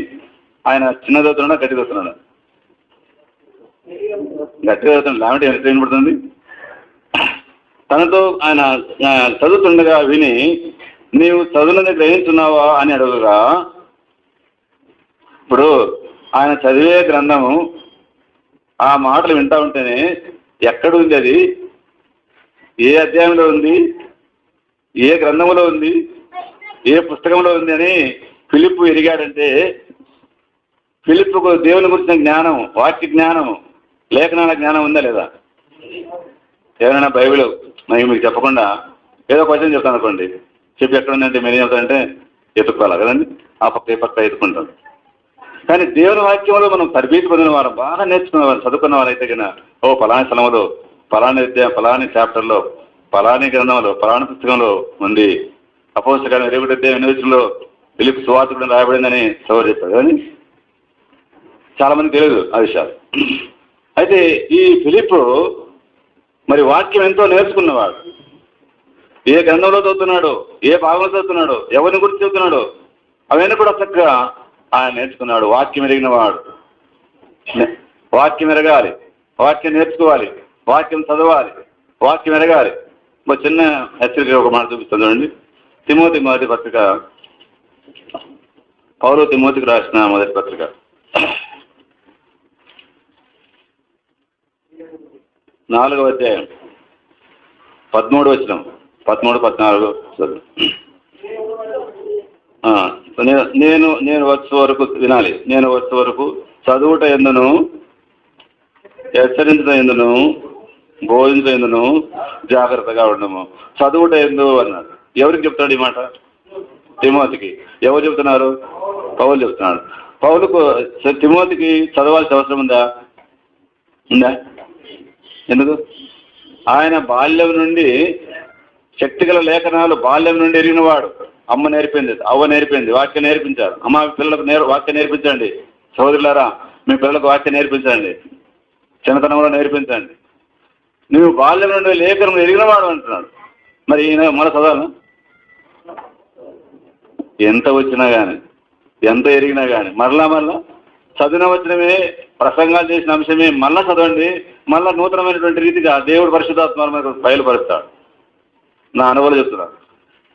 ఆయన చిన్న చదువుతున్నాడా గట్టి చదువుతున్నాడా? గట్టి చదువుతున్నాడు. లేకపోతే ఎంత వినపడుతుంది? తనతో ఆయన చదువుతుండగా విని నీవు చదువులని గ్రహించున్నావా అని అడుగుగా, ఇప్పుడు ఆయన చదివే గ్రంథము ఆ మాటలు వింటా ఉంటేనే ఎక్కడ ఉంది, అది ఏ అధ్యాయంలో ఉంది, ఏ గ్రంథంలో ఉంది, ఏ పుస్తకంలో ఉంది అని ఫిలిప్పు ఎరిగాడంటే, ఫిలిప్పుకు దేవుని గురించిన జ్ఞానం, వాక్య జ్ఞానం, లేఖనాల జ్ఞానం ఉందా లేదా? ఎవరైనా బైబిల్ మీకు చెప్పకుండా ఏదో క్వశ్చన్ చెప్తాను అనుకోండి, చెప్పి ఎక్కడ ఉందంటే మీరు ఏం చెప్తారంటే ఎత్తుక్కోవాలి కదండి, ఆ పక్క ఏ పక్క ఎత్తుకుంటాం. కానీ దేవుని వాక్యంలో మనం తరబీతి పొందిన వారు, బాగా నేర్చుకున్న వారు, చదువుకున్న వారు అయితే కన్నా పలాని స్థలంలో, పలాని పలాని చాప్టర్లో, పలాని గ్రంథంలో, పలాని పుస్తకంలో ఉంది, అపోస్తలుల 21 ఫిలిప్పు సువార్తికుడు రాయబడిందని చదువు చెప్పాడు. కానీ చాలా మంది తెలియదు ఆ విషయాలు. అయితే ఈ ఫిలిప్పు మరి వాక్యం ఎంతో నేర్చుకున్నవాడు. ఏ గ్రంథంలో చదువుతున్నాడు, ఏ భాగంలో చదువుతున్నాడు, ఎవరిని గురించి చదువుతున్నాడు, అవన్నీ కూడా చక్కగా ఆయన నేర్చుకున్నాడు. వాక్యం ఎరిగిన వాడు. వాక్యం ఎరగాలి, వాక్యం నేర్చుకోవాలి, వాక్యం చదవాలి, వాక్యం ఎరగాలి. ఒక చిన్న హెచ్చరిక ఒక మాట చూపిస్తుంది చూడండి. తిమోతి మొదటి పత్రిక, పౌలు తిమోతికి రాసిన మొదటి పత్రిక 4వ అధ్యాయం 13 వచనం, 13-14 చదువు. నేను వచ్చే వరకు వినాలి. నేను వచ్చే వరకు చదువుట ఎందును, హెచ్చరించడం ఎందును, బోధించడం ఎందును జాగ్రత్తగా ఉండము. చదువుట ఎందు అన్నాడు. ఎవరికి చెప్తాడు ఈ మాట? తిమోతికి. ఎవరు చెబుతున్నారు? పౌలు చెప్తున్నాడు. పౌలుకు తిమోతికి చదవాల్సిన అవసరం ఉందా? ఎందుకు? ఆయన బాల్యం నుండి శక్తిగల లేఖనాలు బాల్యం నుండి ఎరిగినవాడు. అమ్మ నేర్పింది, అవ్వ నేర్పింది, వాక్యం నేర్పించారు. అమ్మ పిల్లలకు వాక్యం నేర్పించండి. సోదరులారా, మీ పిల్లలకు వాక్యం నేర్పించండి, చిన్నతనంలో నేర్పించండి. నువ్వు బాల్యం నుండి లేఖనం ఎరిగినవాడు అంటున్నాడు. మరి ఈయన మన చదవాలా? ఎంత వచ్చినా కానీ, ఎంత ఎరిగినా కానీ మరలా చదివిన వచ్చినమే, ప్రసంగాలు చేసిన అంశమే మళ్ళా చదవండి. మళ్ళా నూతనమైనటువంటి రీతిగా దేవుడు పరిశుద్ధాత్మ మనకు బయలుపరుస్తాడు. నా అనుభవాలు చెప్తున్నాను.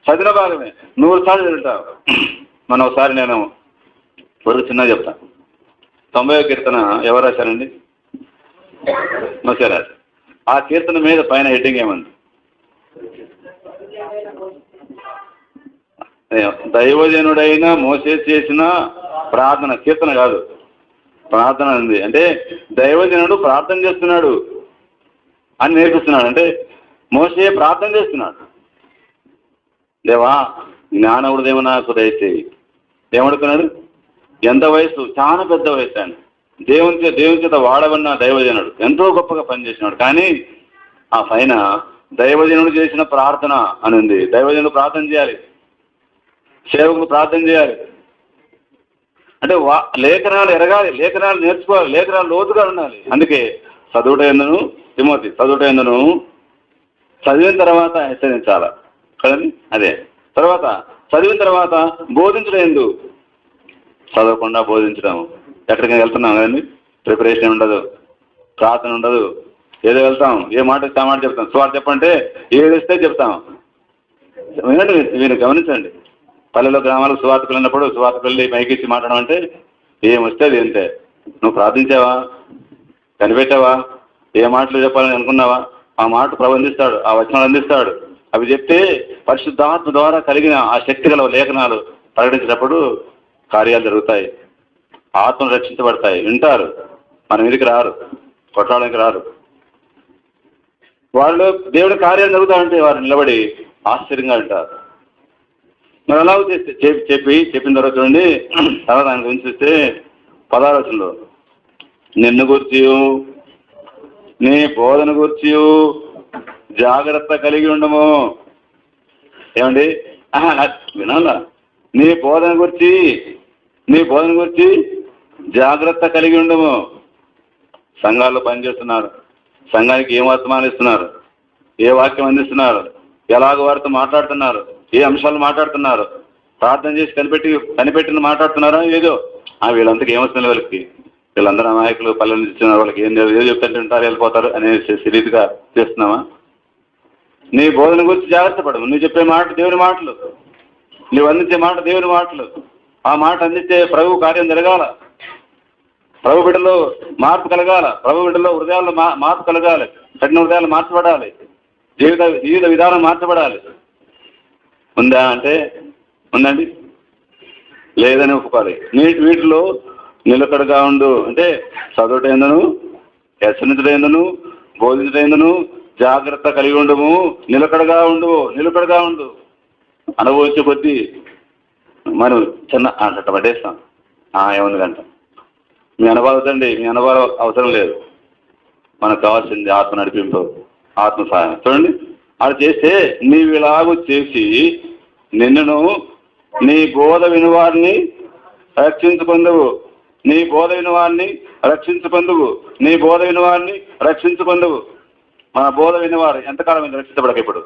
చదివిన భాగమే 100 సార్లు చదువుతావు. మనం ఒకసారి నేను ఒక చిన్న చెప్తాను. 90వ కీర్తన ఎవరు రాశారండి? మోసే రాశారు. ఆ కీర్తన మీద పైన హెడ్డింగ్ ఏమంది? దైవజనుడైన మోసే చేసిన ప్రార్థన, కీర్తన కాదు, ప్రార్థన ఉంది. అంటే దైవజనుడు ప్రార్థన చేస్తున్నాడు అని నేర్పిస్తున్నాడు. అంటే మోసే ప్రార్థన చేస్తున్నాడు, దేవా జ్ఞానవుడిదేమో నాకు దయచేయి. ఏమడుతున్నాడు? ఎంత వయసు? చాలా పెద్ద వయసు అని. దేవుని చేత వాడబడిన దైవజనుడు ఎంతో గొప్పగా పనిచేసినాడు. కానీ ఆ పైన దైవజనుడు చేసిన ప్రార్థన అని ఉంది. దైవజనుడు ప్రార్థన చేయాలి, సేవకులు ప్రార్థన చేయాలి. అంటే లేఖనాలు ఎరగాలి, లేఖనాలు నేర్చుకోవాలి, లేఖనాలు లోతుగా ఉండాలి. అందుకే చదువుటైందును తిమోతి, చదువుటైందును చదివిన తర్వాత హెచ్చరించాల కదండి. అదే తర్వాత చదివిన తర్వాత బోధించడం. చదవకుండా బోధించడం, ఎక్కడికైనా వెళ్తున్నాం కదండి, ప్రిపరేషన్ ఉండదు, ప్రార్థన ఉండదు, ఏదో వెళ్తాం, ఏ మాట ఇస్తే ఆ మాట చెప్తాం. స్వార్థ చెప్పంటే ఏది ఇస్తే చెప్తాం. వినండి, మీరు గమనించండి. పల్లెలో గ్రామాలకు సువార్తకు వెళ్ళినప్పుడు సువార్తకు వెళ్ళి మైకిచ్చి మాట్లాడడం అంటే ఏమొస్తే అది అంతే. నువ్వు ప్రార్థించావా, కనిపెట్టావా, ఏ మాటలు చెప్పాలని అనుకున్నావా, ఆ మాట ప్రభు అందిస్తాడు, ఆ వచనాలు అందిస్తాడు. అవి చెప్తే పరిశుద్ధాత్మ ద్వారా కలిగిన ఆ శక్తి గల లేఖనాలు ప్రకటించినప్పుడు కార్యాలు జరుగుతాయి, ఆత్మలు రక్షించబడతాయి. వింటారు, మన మీదకి రారు, కొట్టడానికి రారు. వాళ్ళు దేవుడి కార్యాలు జరుగుతాయంటే వారు నిలబడి ఆశ్చర్యంగా వింటారు. మరి అలా చెప్పిన తర్వాత చూడండి, తర్వాత ఆయన గురించి చూస్తే 16వ వచనంలో నిన్ను గూర్చి నీ బోధన గూర్చి జాగ్రత్త కలిగి ఉండము. ఏమండి వినాలా? నీ బోధన గురించి జాగ్రత్త కలిగి ఉండము. సంఘాల్లో పనిచేస్తున్నారు, సంఘానికి ఏం వర్తమానం ఇస్తున్నారు, ఏ వాక్యం అందిస్తున్నారు, ఎలాగ వారితో మాట్లాడుతున్నారు, ఏ అంశాలు మాట్లాడుతున్నారు, ప్రార్థన చేసి కనిపెట్టిన మాట్లాడుతున్నారా, ఏదో వీళ్ళంతకు ఏమొస్తుంది, వీళ్ళందరూ నాయకులు పల్లెలు ఇస్తున్నారు, వాళ్ళకి ఏం ఏదో చెప్తుంటారు వెళ్ళిపోతారు అనే రీతిగా చేస్తున్నావా? నీ బోధన గురించి జాగ్రత్త పడము. నువ్వు చెప్పే మాట దేవుని మాటలు, నువ్వు అందించే మాట దేవుని మాటలు. ఆ మాట అందించే ప్రభు కార్యం జరగాల, ప్రభు బిడ్డలో మార్పు కలగాల, ప్రభు బిడ్డలో హృదయాల్లో మార్పు కలగాలి, కఠిన హృదయాలు మార్చబడాలి, జీవిత విధానం మార్చబడాలి. ఉందా అంటే ఉందండి, లేదని ఒప్పుకోవాలి. వీటిలో నిలకడగా ఉండు అంటే చదువుటైందను, హెచ్చరించడైందను, బోధించడైందను జాగ్రత్త కలిగి ఉండము. నిలకడగా ఉండు. అనుభవించే కొద్దీ మనం చిన్న అంట పట్టేస్తాం. ఏముంది గంట మీ అనుభవం మీ అనుభవం అవసరం లేదు. మనకు కావాల్సింది ఆత్మ నడిపింపు, ఆత్మ సహాయం. చూడండి, అది చేస్తే నీవు ఇలాగూ చేసి నిన్నును నీ బోధ వినువారిని రక్షించుకొందువు. నీ బోధ వినువారిని రక్షించుకొందువు. మన బోధ వినేవారు ఎంతకాలం రక్షించబడక? ఇప్పుడు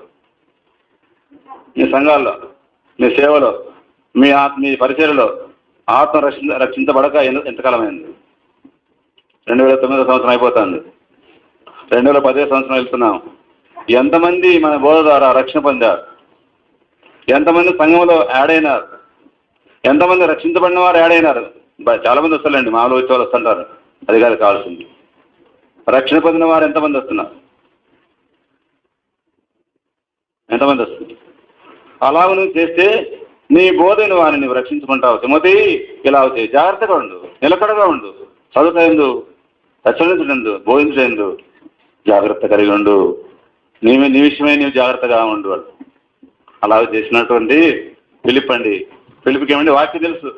మీ సంఘాల్లో, మీ సేవలో, మీ పరిచర్యలో ఆత్మ రక్షించబడక ఎంతకాలమైంది? 2009 సంవత్సరం అయిపోతుంది, 2010 సంవత్సరం వెళ్తున్నాం. ఎంతమంది మన బోధ ద్వారా రక్షణ పొందారు? ఎంతమంది సంఘంలో యాడ్ అయినారు? ఎంతమంది రక్షించబడిన వారు యాడ్ అయినారు? చాలా మంది వస్తారండి, మామూలు వచ్చే వాళ్ళు వస్తుంటారు. అది కాదు కావాల్సింది. రక్షణ పొందిన వారు ఎంతమంది వస్తున్నారు? ఎంతమంది వస్తుంది? అలాగ నువ్వు చేస్తే నీ బోధైన వారిని నువ్వు రక్షించుకుంటావు. తిమోతి ఇలా అవుతాయి. జాగ్రత్తగా ఉండు, నిలకడగా ఉండు, చదువుతాయందు, హెచ్చరించడందు, బోధించడందు జాగ్రత్త కలిగి ఉండు. నీ విషయమై నీవు జాగ్రత్తగా ఉండు. అలాగ చేసినటువంటి ఫిలిప్కి ఏమండి వాక్యం తెలుసు.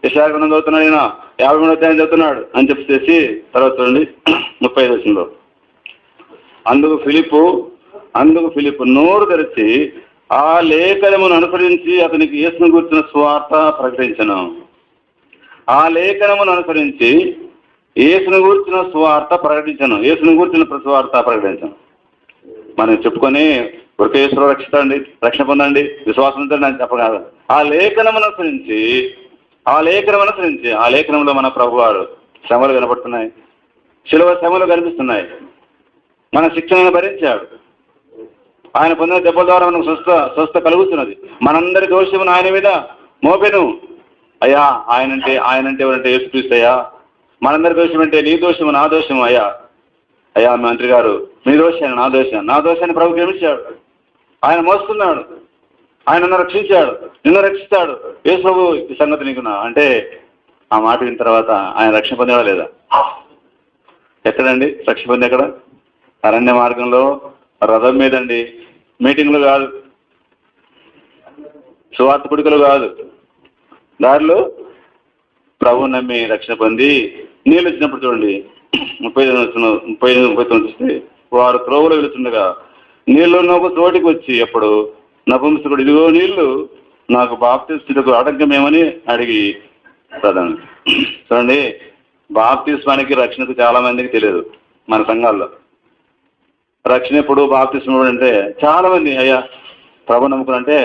యెషయా గ్రంథం చదువుతున్నాడు, ఈయన 53వ అధ్యాయం చదువుతున్నాడు అని చెప్పేసి తర్వాత చూడండి 35వ వచనంలో అందుకు ఫిలిప్పు నోరు తెరిచి ఆ లేఖనమును అనుసరించి అతనికి యేసును గూర్చిన సువార్త ప్రకటించను. యేసును గూర్చిన సువార్త ప్రకటించను. మనం చెప్పుకొని ఒకే యేసులో రక్షణ పొందండి, విశ్వాసం ఉంచండి అని చెప్పగలదు. ఆ లేఖనమును అనుసరించి ఆ లేఖనంలో మన ప్రభువారు శ్రమలు కనపడుతున్నాయి, శిలువ శ్రమలు కనిపిస్తున్నాయి. మన శిక్షణను భరించాడు. ఆయన పొందిన దెబ్బల ద్వారా మనకు స్వస్థ కలుగుతున్నది. మనందరి దోషమును ఆయన మీద మోపెను. అయ్యా ఆయనంటే ఎవరంటే యేసుక్రీస్తు అయ్యా. మనందరి దోషం అంటే నీ దోషము నా దోషము అయ్యా మంత్రి గారు, మీ దోషాన్ని నా దోషాన్ని ప్రభుకి ఏమిచ్చాడు. ఆయన మోస్తున్నాడు. ఆయన నన్ను రక్షించాడు, నిన్ను రక్షిస్తాడు, యేసు ప్రభు ఈ సంగతి నీకున్నా అంటే ఆ మాట విన్న తర్వాత ఆయన రక్షణ పొందేవా లేదా? ఎక్కడండి రక్షణ పొంది? ఎక్కడ? అరణ్య మార్గంలో రథం మీదండి, మీటింగ్లు కాదు, సువార్త పుడికలు కాదు, దారిలో ప్రభు నమ్మి రక్షణ పొంది నీళ్ళు వచ్చినప్పుడు చూడండి 39 చూస్తే వారు త్రోవలో వెళుతుండగా నీళ్ళు ఒక చోటికి వచ్చి అప్పుడు నపుంసకుడు ఇదిగో నీళ్లు, నాకు బాప్తిస్ముకు ఆటంకమేమని అడిగి ప్రధాన. చూడండి, బాప్తిస్మానికి రక్షణకు చాలా మందికి తెలియదు. మన సంఘాల్లో రక్షణ ఎప్పుడు బాప్తిస్మ అంటే చాలా మంది అయ్యా ప్రభు నమ్ముకుని అంటే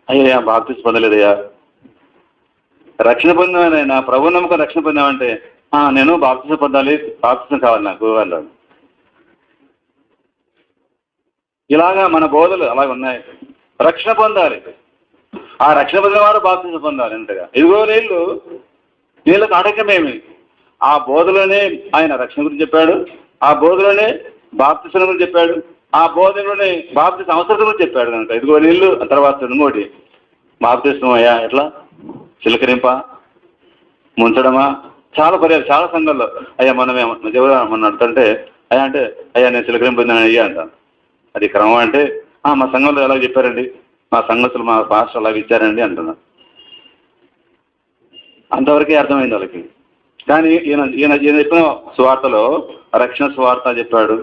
అయ్యా బాప్తిస్మ పొందలేదయ్యా, రక్షణ పొందామైనా ప్రభు నమ్మకం రక్షణ పొందామంటే నేను బాప్తిస్మ పొందాలి, బాప్తిస్మ కావాలి నాకు అన్నాడు. ఇలాగా మన బోధలు అలాగ ఉన్నాయి. రక్షణ పొందాలి, ఆ రక్షణ పొందిన వారు బాప్తిస్మ పొందాలి అంతగా. ఇదిగో నీళ్ళకు ఆటంకమేమి? ఆ బోధలోనే ఆయన రక్షణ గురించి చెప్పాడు, ఆ బోధలోనే బాప్తిస్మ గురించి చెప్పాడు, ఆ బోధలోనే బాప్తిస్మ అవసరం గురించి చెప్పాడు కనుక ఇదిగో నీళ్ళు. తర్వాత ఇంకోటి బాప్తిస్మ అయ్యా ఎట్లా చిలకరింప ముంచడమా? చాలా పర్యాలు చాలా సంఘాల్లో అయ్యా మనం అడుతుంటే అయ్యా నేను చిలకరింపు పొందాను అయ్యా అంటాను. అది క్రమం అంటే మా సంఘంలో ఎలా చెప్పారండి, మా సంఘస్థులు మా పాస్టర్ అలాగ ఇచ్చారండి అంటున్నా. అంతవరకే అర్థమైంది వాళ్ళకి. కానీ ఈయన చెప్పిన స్వార్థలో రక్షణ స్వార్థ చెప్పాడు,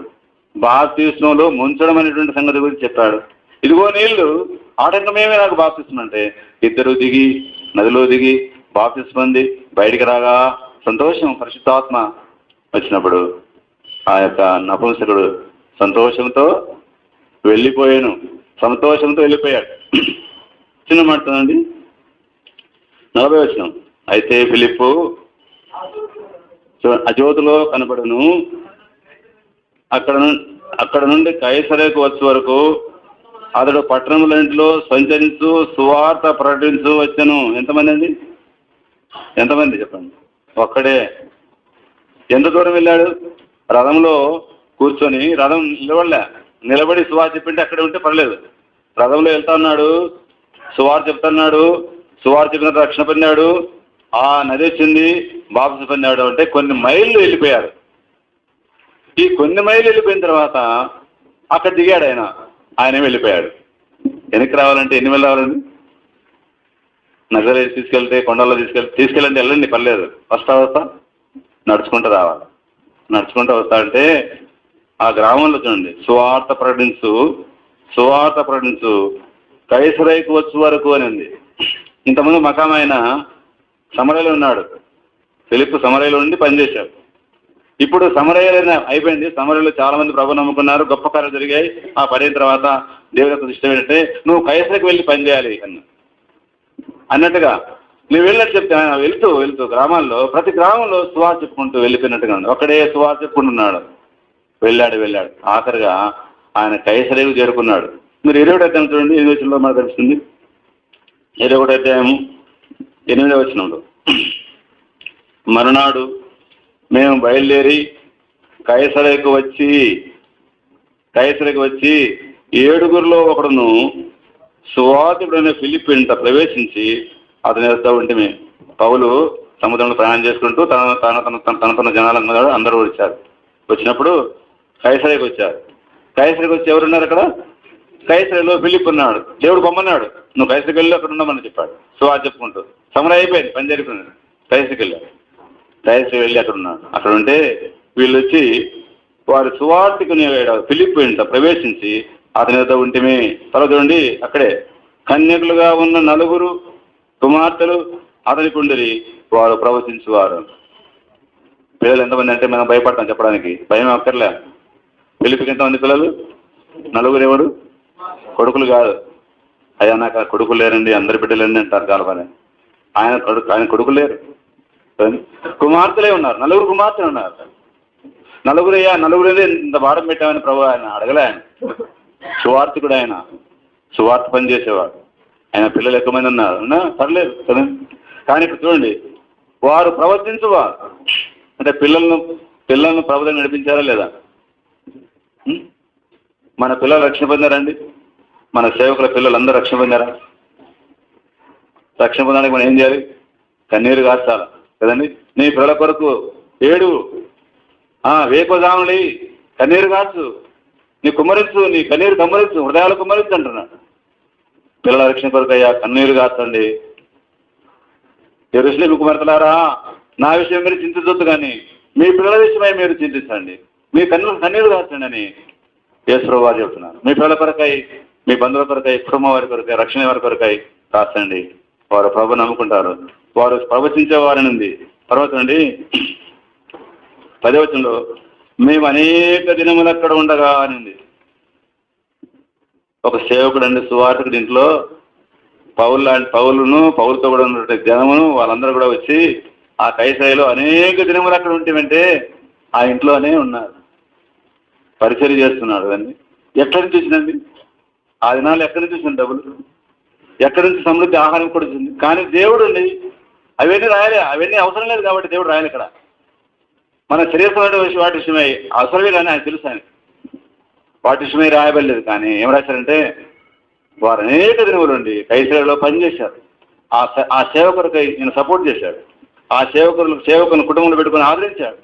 బాప్తిస్మలో ముంచడం అనేటువంటి సంగతి గురించి చెప్పాడు. ఇదిగో నీళ్లు ఆటంకమేమే నాకు బాప్తిస్మ అంటే ఇద్దరు దిగి నదిలో దిగి బాప్తిస్మ పొంది బయటికి రాగా సంతోషం, పరిశుద్ధాత్మ వచ్చినప్పుడు ఆ యొక్క నపుంసకుడు సంతోషంతో వెళ్ళిపోయాను, సంతోషంతో వెళ్ళిపోయాడు. చిన్న మాట్లాడండి 40 వచనం. అయితే ఫిలిప్పు అజోతులో కనపడను, అక్కడ నుండి కైసరేకు వచ్చే వరకు అతడు పట్టణములన్నింటిలో సంచరించు సువార్త ప్రకటించు వచ్చాను. ఎంతమంది అండి? ఎంతమంది చెప్పండి? ఒక్కడే. ఎంత దూరం వెళ్ళాడు? రథంలో కూర్చొని, రథం నిలబడి సువార్త చెప్పింటే అక్కడే ఉంటే పర్లేదు. రథంలో వెళ్తా ఉన్నాడు, సువార్త చెప్తున్నాడు, సువార్త చెప్పిన రక్షణ పొందాడు, ఆ నది వచ్చింది బాప్తిస్మ పొందాడు. అంటే కొన్ని మైళ్ళు వెళ్ళిపోయారు. ఈ కొన్ని మైళ్ళు వెళ్ళిపోయిన తర్వాత అక్కడ దిగాడు ఆయన వెళ్ళిపోయాడు. వెనక్కి రావాలంటే ఎన్ని మైళ్ళు రావాలండి? నగర తీసుకెళ్తే కొండల్లో తీసుకెళ్ళండి వెళ్ళండి పర్లేదు, వస్తా నడుచుకుంటూ రావాలి. నడుచుకుంటూ వస్తాడంటే ఆ గ్రామంలో చూడండి సువార్త ప్రకటించు కైసరేకు వచ్చే వరకు అని ఉంది. ఇంతకుముందు మకామైన సమరయలో ఉన్నాడు, ఫిలిప్పు సమరయలో ఉండి పనిచేశాడు. ఇప్పుడు సమరయలో అయిపోయింది. సమరయలో చాలా మంది ప్రభు నమ్ముకున్నారు, గొప్ప కార్యాలు జరిగాయి. ఆ పడిన తర్వాత దేవుడికి ఇష్టం ఏంటంటే నువ్వు కైసరికి వెళ్ళి పనిచేయాలి అన్నట్టుగా నువ్వు వెళ్ళినట్టు చెప్తే ఆయన వెళ్తూ గ్రామాల్లో ప్రతి గ్రామంలో సువార్త చెప్పుకుంటూ వెళ్ళిపోయినట్టుగా ఉంది. ఒక్కడే సువార్త చెప్పుకుంటున్నాడు. వెళ్ళాడు ఆఖరిగా ఆయన కైసరేకు చేరుకున్నాడు. మీరు 21 అధ్యాయం చూడండి, 8వ వచనంలో మనకు తెలుస్తుంది. 21 అధ్యాయం 8వ వచనంలో మరునాడు మేము బయలుదేరి కైసరేకు వచ్చి 7గురిలో ఒకడును సువార్తికుడైన ఫిలిప్పు ఇంట ప్రవేశించి అతని వద్ద ఉంటే పౌలు సముద్రంలో ప్రయాణం చేసుకుంటూ తన జనాలు అందరూ వచ్చారు. వచ్చినప్పుడు కైసరేకు వచ్చారు. కైసరేకు వచ్చి ఎవరున్నారు అక్కడ? కైసరేలో ఫిలిప్పు ఉన్నాడు. దేవుడు పొమ్మన్నాడు, నువ్వు కైసరికి వెళ్ళి అక్కడ ఉండమని చెప్పాడు. సువార్త చెప్పుకుంటూ సమరం అయిపోయింది, పని జరిగిపోయింది. కైసరికి వెళ్ళి అక్కడ ఉన్నాడు. అక్కడ ఉంటే వీళ్ళు వచ్చి వారి సువార్తికుని ఫిలిప్పు ఇంట ప్రవేశించి అతని వద్ద ఉంటేమే. తర్వాత చూడండి అక్కడే కన్యకులుగా ఉన్న 4 కుమార్తెలు అతనికి ఉండేది, వారు ప్రవచించేవారు. పిల్లలు ఎంతమంది అంటే మనం భయపడతాం చెప్పడానికి, భయం అక్కర్లే. ఫిలిప్పుకి ఎంతమంది పిల్లలు? 4 ఎవరు? కొడుకులు కాదు. అయ్యా నాకు కొడుకులు లేరండి, అందరి బిడ్డలేండి అంటారు కాలపని. ఆయన కొడుకులు లేరు, కుమార్తెలే ఉన్నారు. 4 కుమార్తెలు ఉన్నారు. 4 అయ్యా 4 ఇంత భారం పెట్టామని ప్రభు ఆయన అడగలే. ఆయన సువార్తికుడు, ఆయన సువార్త పని చేసేవాడు. ఆయన పిల్లలు ఎక్కువ మంది ఉన్నారు, పర్లేదు. కానీ ఇప్పుడు చూడండి, వారు ప్రవర్తించువారు అంటే పిల్లలను ప్రభుత్వం నడిపించారా లేదా? మన పిల్లలు రక్షణ పొందారండి? మన సేవకుల పిల్లలు అందరూ రక్షణ పొందారా? రక్షణ పొందడానికి మనం ఏం చేయాలి? కన్నీరు కార్చాలి కదండి. నీ పిల్లల కొరకు ఏడు, వేకోజాములి కన్నీరు కార్చు, నీ కుమ్మరించు, నీ కన్నీరు కమ్మరించు, హృదయాలు కుమ్మరించు అంటున్నాడు. పిల్లల రక్షణ కొరకు అయ్యా కన్నీరు కార్చండి. యెరూషలేము కుమార్తెలారా, నా విషయం మీరు చింతించొద్దు, కానీ మీ పిల్లల విషయమై మీరు చింతించండి, మీ కన్నీరు కార్చండి అని యేసు ప్రభువు వారు చెబుతున్నారు. మీ పిల్లల కొరకై, మీ బంధువుల కొరకై, కుటుంబం వారి కొరకై, రక్షణ వారి కొరకై కాచండి. వారు ప్రభు నమ్ముకుంటారు. వారు ప్రవచించేవారనింది. తర్వాత నుండి 10వ వచనంలో మేము అనేక దినములు అక్కడ ఉండగా అనింది. ఒక సేవకుడు అండి, సువార్తికుడి ఇంట్లో పౌలుతో కూడా ఉన్న జనమును వాళ్ళందరూ కూడా వచ్చి ఆ కైసరలో అనేక దినములు అక్కడ ఉంటేమంటే ఆ ఇంట్లోనే ఉన్నారు, పరిచర్య చేస్తున్నాడు. అన్నీ ఎక్కడి నుంచి వచ్చిందండి? ఆ దినాలు ఎక్కడి నుంచి వచ్చింది? డబ్బులు ఎక్కడి నుంచి? సమృద్ధి ఆహారం కూడా వచ్చింది. కానీ దేవుడు అండి అవన్నీ రాయాలి, అవన్నీ అవసరం లేదు కాబట్టి దేవుడు రాయాలి. ఇక్కడ మన శరీరమైన వాటి విషయమై అవసరమే, కానీ ఆయన తెలుసు, ఆయన వాటి విషయమై రాయబడలేదు. కానీ ఏం రాశారంటే వారు అనేక దినములు ఉండి కైసరలో పనిచేశారు. ఆ సేవకుడికై ఈయన సపోర్ట్ చేశాడు. ఆ సేవకుని కుటుంబంలో పెట్టుకుని ఆదరించాడు.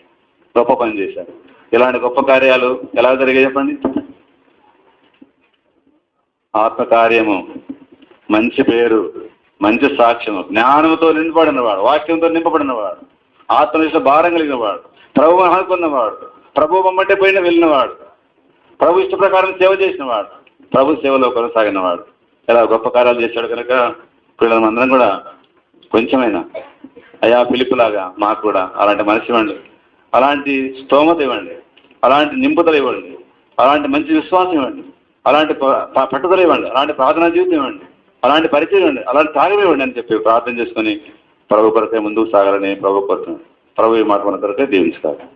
గొప్ప పని చేశాడు. ఇలాంటి గొప్ప కార్యాలు ఎలా జరిగాయి చెప్పండి? ఆత్మకార్యము, మంచి పేరు, మంచి సాక్ష్యము, జ్ఞానంతో నింపబడినవాడు, వాక్యంతో నింపబడినవాడు, ఆత్మనిష్ట భారం కలిగినవాడు, ప్రభువు అనుకున్నవాడు, ప్రభు బొమ్మంటే పోయిన వెళ్ళినవాడు, ప్రభు ఇష్ట ప్రకారం సేవ చేసినవాడు, ప్రభు సేవలో కొనసాగినవాడు. ఇలా గొప్ప కార్యాలు చేశాడు. కనుక పిల్లలందరం కూడా కొంచెమైనా అయా పిలుపులాగా మాకు కూడా అలాంటి మనసు ఇవ్వండి, అలాంటి స్తోమత ఇవ్వండి, అలాంటి నింపుదల ఇవ్వండి, అలాంటి మంచి విశ్వాసం ఇవ్వండి, అలాంటి పట్టుదల ఇవ్వండి, అలాంటి ప్రార్థనా జీవితం ఇవ్వండి, అలాంటి పరిచయం ఇవ్వండి, అలాంటి త్యాగం ఇవ్వండి అని చెప్పి ప్రార్థన చేసుకుని ప్రభు కొరకే ముందుకు సాగాలని ప్రభు కోరుతున్నాను. ప్రభు ఈ మాట మన కొరకే దీవించుకోవాలి.